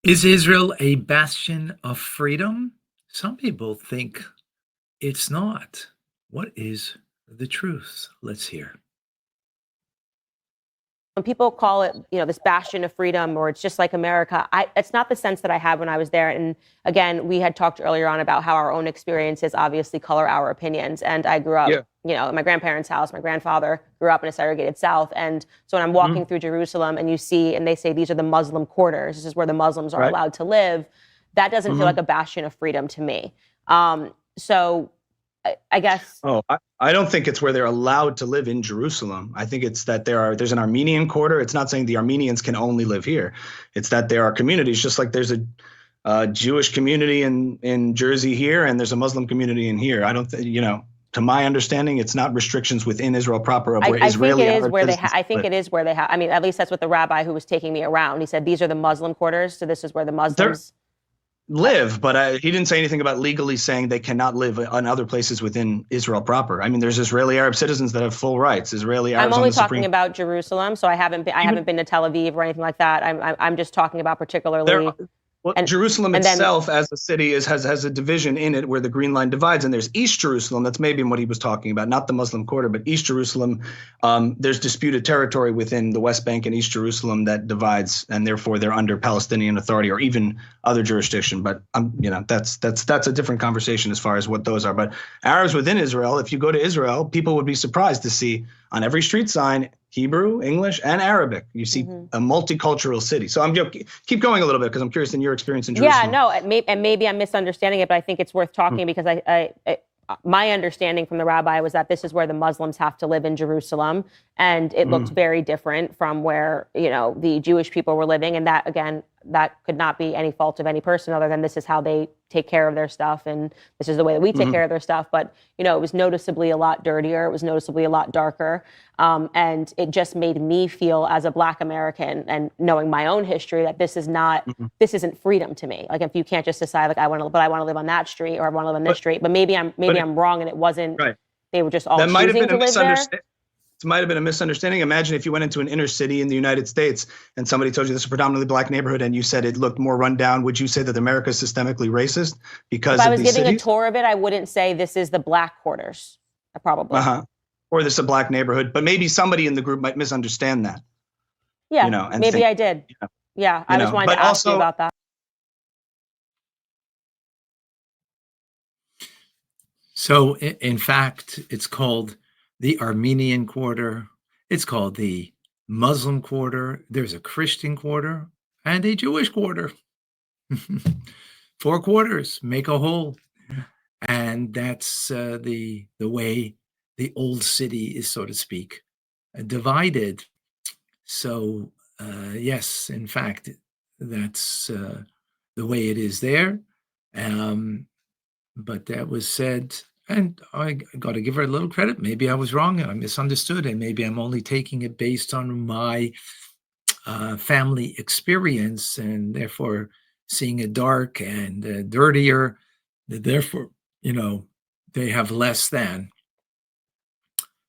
Is Israel a bastion of freedom? Some people think it's not. What is the truth? Let's hear. When people call it, this bastion of freedom, or it's just like America, it's not the sense that I had when I was there. And again, we had talked earlier on about how our own experiences obviously color our opinions. And I grew up, at my grandparents' house. My grandfather grew up in a segregated South. And so when I'm walking through Jerusalem and they say these are the Muslim quarters, this is where the Muslims are allowed to live, that doesn't feel like a bastion of freedom to me. So I guess. Oh, I don't think it's where they're allowed to live in Jerusalem. I think it's that there's an Armenian quarter. It's not saying the Armenians can only live here. It's that there are communities, just like there's a Jewish community in Jersey here, and there's a Muslim community in here. I don't think, to my understanding, it's not restrictions within Israel proper of where Israeli. I think it is where they have. I mean, at least that's what the rabbi who was taking me around. He said these are the Muslim quarters, so this is where the Muslims live, but he didn't say anything about legally saying they cannot live on other places within Israel proper. I mean, there's Israeli Arab citizens that have full rights. Israeli Arabs. I'm only talking about Jerusalem, so I haven't been to Tel Aviv or anything like that. I'm just talking about particularly. Jerusalem itself as a city has a division in it where the Green Line divides, and there's East Jerusalem. That's maybe what he was talking about, not the Muslim quarter, but East Jerusalem. There's disputed territory within the West Bank and East Jerusalem that divides, and therefore they're under Palestinian authority or even other jurisdiction. But that's a different conversation as far as what those are. But Arabs within Israel, if you go to Israel, people would be surprised to see on every street sign Hebrew, English, and Arabic. You see a multicultural city. So I'm keep going a little bit because I'm curious in your experience in Jerusalem. Yeah, no, and maybe I'm misunderstanding it, but I think it's worth talking because my understanding from the rabbi was that this is where the Muslims have to live in Jerusalem, and it looked very different from where the Jewish people were living, and that again, that could not be any fault of any person other than this is how they take care of their stuff, and this is the way that we take care of their stuff. But it was noticeably a lot dirtier, it was noticeably a lot darker, and it just made me feel as a Black American and knowing my own history that this is not this isn't freedom to me. Like if you can't just decide like I want to live on that street or I want to live on this street, but maybe I'm wrong and it wasn't. They were just all choosing to live there. It might have been a misunderstanding. Imagine if you went into an inner city in the United States and somebody told you this is a predominantly Black neighborhood and you said it looked more run down. Would you say that America is systemically racist because if I was of these giving cities? A tour of it, I wouldn't say this is the Black quarters. Probably. Or this is a Black neighborhood, but maybe somebody in the group might misunderstand that. Yeah, and maybe I did. Yeah, I just wanted to ask you about that. So, in fact, it's called the Armenian quarter. It's called the Muslim quarter. There's a Christian quarter and a Jewish quarter. 4 quarters make a whole. And that's the way the old city is, so to speak, divided. So, yes, in fact, that's the way it is there. But that was said, and I got to give her a little credit. Maybe I was wrong and I misunderstood, and maybe I'm only taking it based on my family experience, and therefore seeing it dark and dirtier. Therefore, they have less than,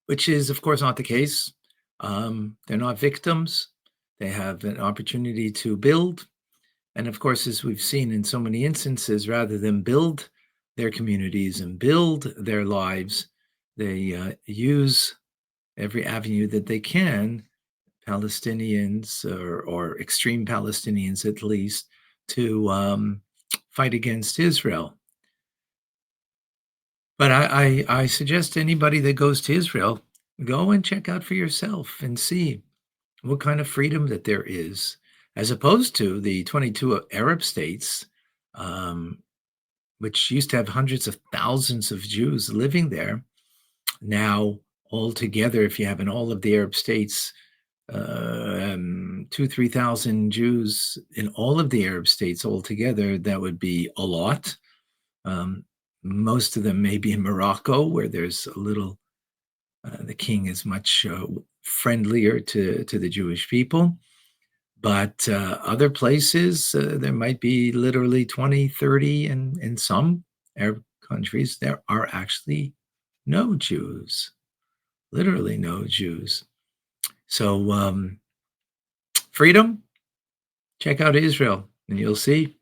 which is, of course, not the case. They're not victims. They have an opportunity to build. And of course, as we've seen in so many instances, rather than build their communities and build their lives, they use every avenue that they can, Palestinians or extreme Palestinians at least, to fight against Israel. But I suggest anybody that goes to Israel, go and check out for yourself and see what kind of freedom that there is, as opposed to the 22 Arab states, which used to have hundreds of thousands of Jews living there. Now, altogether, if you have in all of the Arab states 2,000-3,000 Jews in all of the Arab states altogether, that would be a lot. Most of them may be in Morocco, where there's a little, the king is much friendlier to the Jewish people. But other places, there might be literally 20, 30, and in some Arab countries, there are actually no Jews, literally no Jews. So freedom, check out Israel. And you'll see